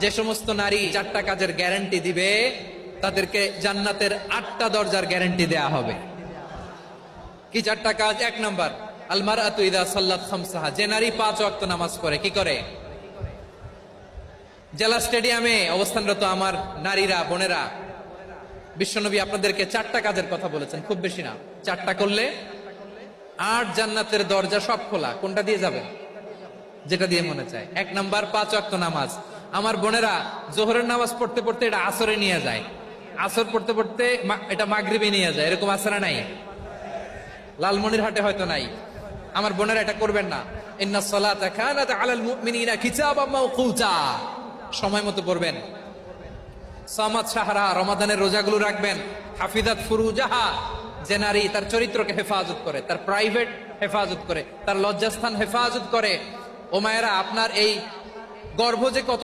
যে সমস্ত নারী 4টা কাজের গ্যারান্টি দিবে তাদেরকে জান্নাতের 8টা দরজার গ্যারান্টি দেয়া হবে। কি 4টা কাজ? 1 নাম্বার, আল মারআতু ইযা সাল্লাত খামসাহা, যে নারী 5 ওয়াক্ত নামাজ পড়ে। কি করে? জেলা স্টেডিয়ামে অবস্থানরত আমার নারীরা, বোনেরা, বিশ্বনবী আপনাদেরকে 4টা কাজের কথা বলেছেন, খুব বেশি না। 4টা করলে 8 জান্নাতের দরজা সব খোলা। কোনটা দিয়ে যাবেন? যেটা দিয়ে মনে চায়। 1 নাম্বার 5 ওয়াক্ত নামাজ। আমার বোনেরা জোহরের নামাজ পড়তে পড়তে এটা আসরে নিয়ে যায়, আসর পড়তে পড়তে এটা মাগরিবে নিয়ে যায়। এরকম আছে না নাই? লালমনিরহাটে হয়তো নাই। আমার বোনেরা এটা করবেন না। ইন্নাস সালাতা কানাত আলাল মুমিনিনা কিতাবাম মাওকুতা, সময় মতো পড়বেন। সামাত শাহরা, রমাদানের রোজাগুলো রাখবেন। হাফিজাত ফুরুজাহা, যে নারী তার চরিত্রকে হেফাজত করে, তার প্রাইভেট হেফাজত করে, তার লজ্জাস্থান হেফাজত করে। ও মায়েরা, আপনার এই গর্ভ যে কত